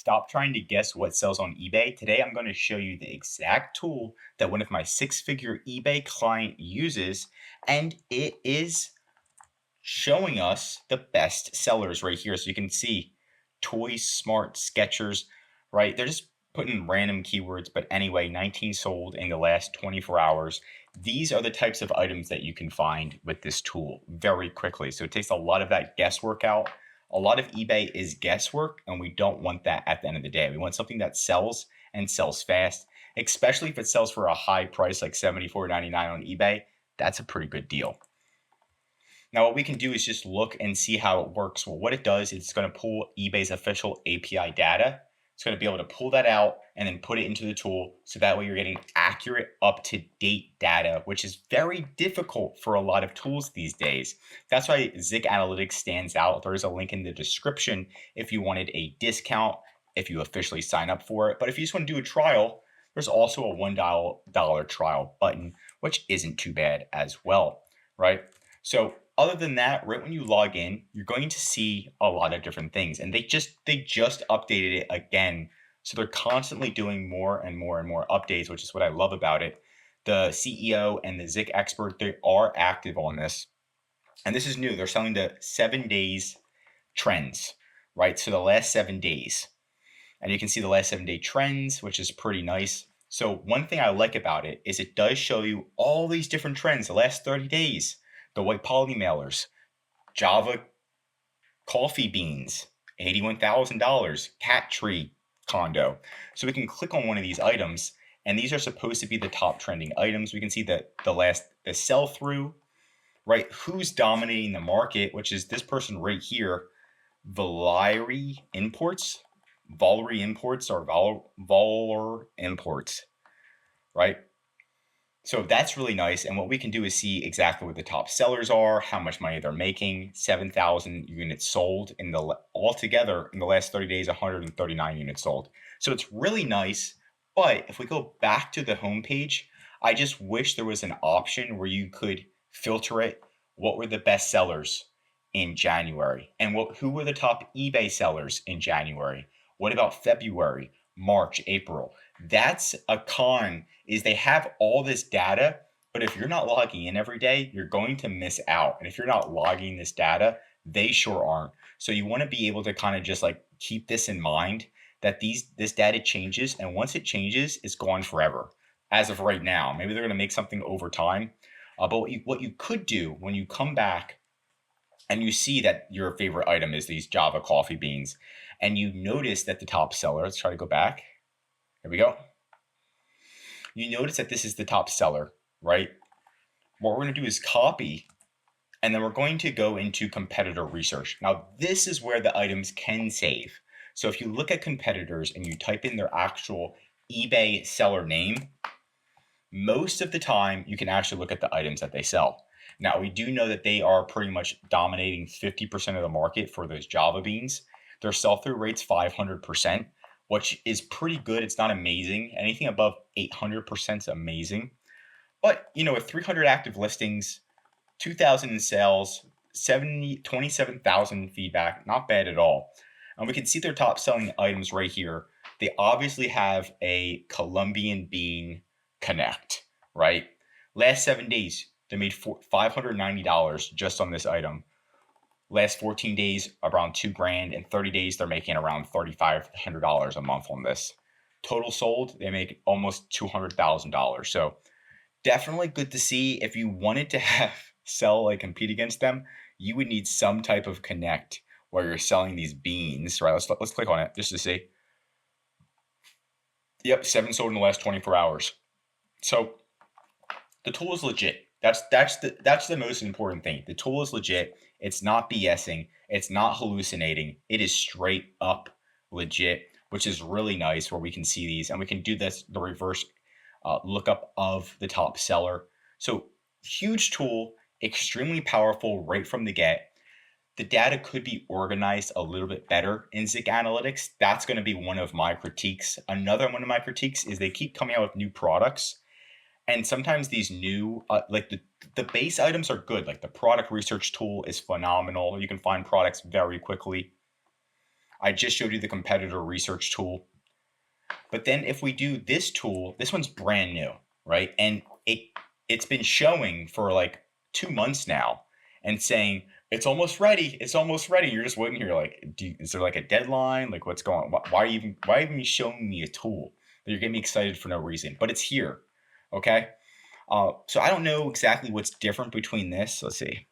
Stop trying to guess what sells on eBay. Today, I'm going to show you the exact tool that one of my six-figure eBay client uses, and it is showing us the best sellers right here. So you can see Toys, Smart, Skechers, right? They're just putting random keywords, but anyway, 19 sold in the last 24 hours. These are the types of items that you can find with this tool very quickly. So it takes a lot of that guesswork out. A lot of eBay is guesswork, and we don't want that at the end of the day. We want something that sells and sells fast, especially if it sells for a high price like $74.99 on eBay. That's a pretty good deal. Now, what we can do is just look and see how it works. Well, what it does is it's going to pull eBay's official API data. It's going to be able to pull that out and then put it into the tool. So that way you're getting accurate, up-to-date data, which is very difficult for a lot of tools these days. That's why ZIK Analytics stands out. There is a link in the description if you wanted a discount, if you officially sign up for it. But if you just want to do a trial, there's also a $1 trial button, which isn't too bad as well, right? So other than that, right when you log in, you're going to see a lot of different things, and they just updated it again. So they're constantly doing more and more and more updates, which is what I love about it. The CEO and the ZIK expert, they are active on this, and this is new. They're selling the 7 days trends, right? So the last 7 days, and you can see the last 7 day trends, which is pretty nice. So one thing I like about it is it does show you all these different trends the last 30 days. The white poly mailers, Java coffee beans, $81,000, cat tree condo. So we can click on one of these items, and these are supposed to be the top trending items. We can see that the sell through, right? Who's dominating the market, which is this person right here, Valari Imports, or Volar Imports, right? So that's really nice. And what we can do is see exactly what the top sellers are, how much money they're making. 7,000 units sold altogether in the last 30 days, 139 units sold. So it's really nice. But if we go back to the homepage, I just wish there was an option where you could filter it. What were the best sellers in January? And who were the top eBay sellers in January? What about February, March, April? That's a con, is they have all this data, but if you're not logging in every day, you're going to miss out. And if you're not logging this data, they sure aren't. So you want to be able to kind of just like keep this in mind, that this data changes, and once it changes, it's gone forever. As of right now, maybe they're going to make something over time. But what you could do when you come back and you see that your favorite item is these Java coffee beans, and you notice that the top seller, let's try to go back. There we go. You notice that this is the top seller, right? What we're going to do is copy, and then we're going to go into competitor research. Now, this is where the items can save. So if you look at competitors and you type in their actual eBay seller name, most of the time you can actually look at the items that they sell. Now, we do know that they are pretty much dominating 50% of the market for those Java beans. Their sell-through rate's 500%. Which is pretty good. It's not amazing. Anything above 800% is amazing. But, with 300 active listings, 2,000 in sales, 27,000 feedback, not bad at all. And we can see their top selling items right here. They obviously have a Colombian bean connect, right? Last 7 days, they made $590 just on this item. Last 14 days, around $2,000. In 30 days, they're making around $3,500 a month on this. Total sold, they make almost $200,000. So definitely good to see. If you wanted to compete against them, you would need some type of connect where you're selling these beans, right? Let's click on it just to see. Yep, 7 sold in the last 24 hours. So the tool is legit. That's the most important thing. The tool is legit. It's not BSing. It's not hallucinating. It is straight up legit, which is really nice, where we can see these, and we can do the reverse lookup of the top seller. So huge tool, extremely powerful right from the get. The data could be organized a little bit better in ZIK Analytics. That's going to be one of my critiques. Another one of my critiques is they keep coming out with new products. And sometimes these new, the base items are good. Like the product research tool is phenomenal. You can find products very quickly. I just showed you the competitor research tool. But then if we do this tool, this one's brand new, right? And it's been showing for like 2 months now and saying it's almost ready. It's almost ready. You're just waiting here, like, is there like a deadline? Like, what's going on? Why even showing me a tool that you're getting me excited for no reason? But it's here, okay? So I don't know exactly what's different between this. Let's see.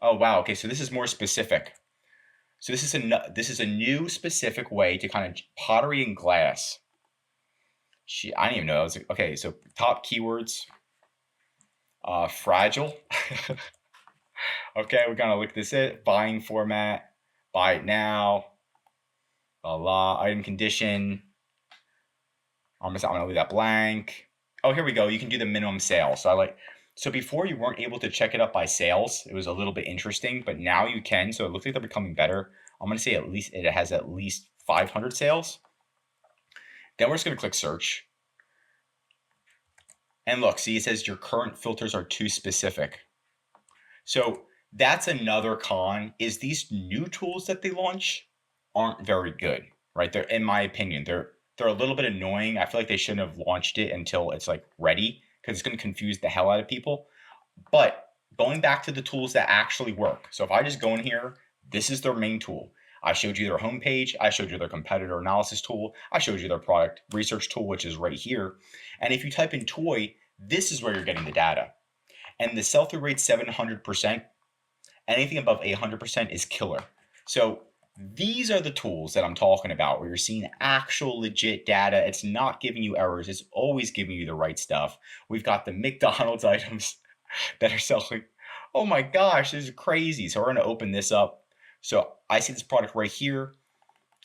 Oh wow. Okay, so this is more specific. So this is a new specific way to kind of pottery and glass. I didn't even know. Okay, so top keywords. Fragile. Okay, we're gonna look at this. Buying format. Buy it now. Item condition. I'm gonna leave that blank. Oh, here we go. You can do the minimum sale. So before you weren't able to check it up by sales. It was a little bit interesting, but now you can. So it looks like they're becoming better. I'm gonna say at least it has at least 500 sales. Then we're just gonna click search. And look, see, it says your current filters are too specific. So that's another con, is these new tools that they launch aren't very good, right? They're, in my opinion, they're a little bit annoying. I feel like they shouldn't have launched it until it's like ready, because it's going to confuse the hell out of people. But going back to the tools that actually work. So if I just go in here, this is their main tool. I showed you their homepage. I showed you their competitor analysis tool. I showed you their product research tool, which is right here. And if you type in toy, this is where you're getting the data. And the sell-through rate 700%. Anything above 800% is killer. So these are the tools that I'm talking about, where you're seeing actual legit data. It's not giving you errors. It's always giving you the right stuff. We've got the McDonald's items that are selling. Oh my gosh, this is crazy. So we're going to open this up. So I see this product right here,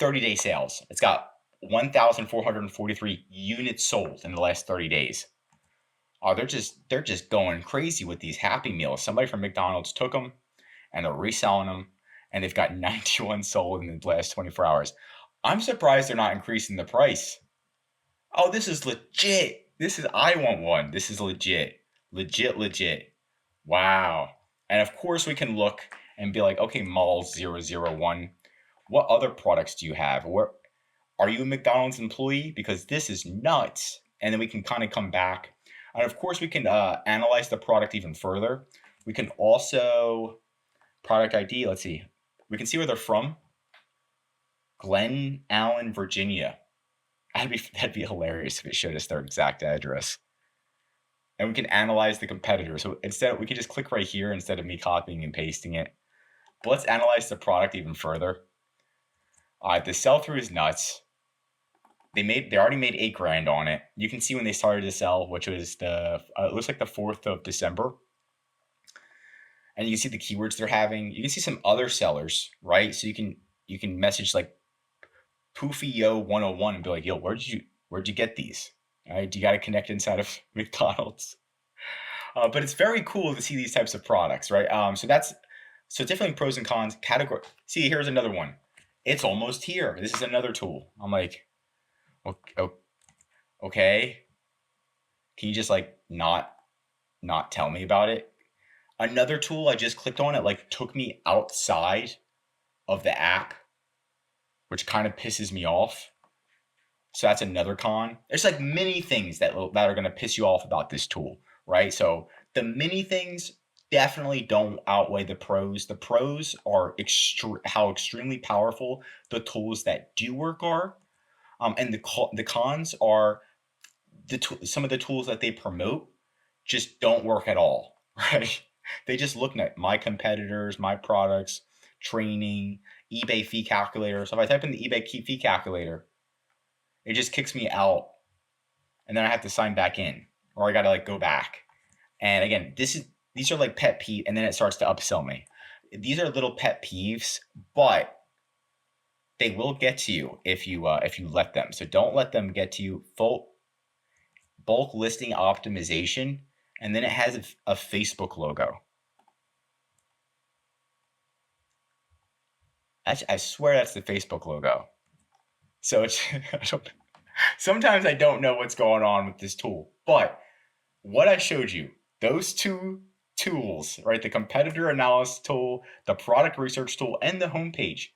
30-day sales. It's got 1,443 units sold in the last 30 days. Oh, they're just going crazy with these Happy Meals. Somebody from McDonald's took them and they're reselling them, and they've got 91 sold in the last 24 hours. I'm surprised they're not increasing the price. Oh, this is legit. I want one. This is legit. Legit. Wow. And of course we can look and be like, okay, Malls 001, what other products do you have? Are you a McDonald's employee? Because this is nuts. And then we can kind of come back. And of course we can analyze the product even further. We can also, product ID, let's see. We can see where they're from. Glen Allen, Virginia. That'd be hilarious if it showed us their exact address. And we can analyze the competitor. So we can just click right here instead of me copying and pasting it. But let's analyze the product even further. The sell-through is nuts. They already made $8,000 on it. You can see when they started to sell, which was it looks like the 4th of December. And you can see the keywords they're having. You can see some other sellers, right? So you can message like Poofio101 and be like, yo, where'd you get these? All right, you got to connect inside of McDonald's. But it's very cool to see these types of products, right? So definitely pros and cons. Category. See, here's another one. It's almost here. This is another tool. I'm like, okay. Can you just like not tell me about it? Another tool I just clicked on, it like took me outside of the app, which kind of pisses me off. So that's another con. There's like many things that are going to piss you off about this tool, right? So the many things definitely don't outweigh the pros. The pros are how extremely powerful the tools that do work are. And the cons are some of the tools that they promote just don't work at all, right? They just look at my competitors, my products, training, eBay fee calculator. So if I type in the eBay fee calculator, it just kicks me out, and then I have to sign back in, or I got to like go back. And again, these are like pet peeve, and then it starts to upsell me. These are little pet peeves, but they will get to you if you let them. So don't let them get to you. Bulk listing optimization, and then it has a Facebook logo. I swear that's the Facebook logo. So sometimes I don't know what's going on with this tool. But what I showed you, those two tools, right? The competitor analysis tool, the product research tool, and the homepage,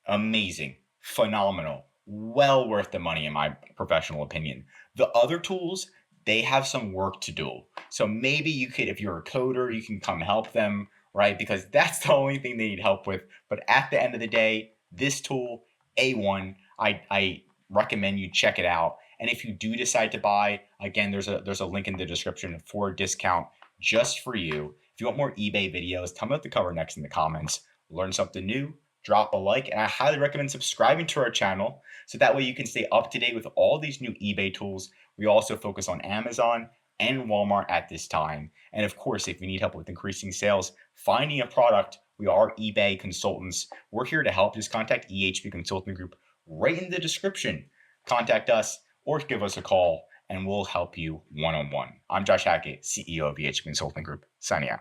amazing, phenomenal, well worth the money in my professional opinion. The other tools, they have some work to do. So maybe you could, if you're a coder, you can come help them, right? Because that's the only thing they need help with. But at the end of the day, this tool, A1, I recommend you check it out. And if you do decide to buy, again, there's a link in the description for a discount just for you. If you want more eBay videos, tell me what to cover next in the comments. Learn something new, drop a like, and I highly recommend subscribing to our channel so that way you can stay up to date with all these new eBay tools. We also focus on Amazon and Walmart at this time. And of course, if you need help with increasing sales, finding a product, we are eBay consultants. We're here to help. Just contact EHP Consulting Group right in the description. Contact us or give us a call and we'll help you one-on-one. I'm Josh Hackett, CEO of EHP Consulting Group, signing out.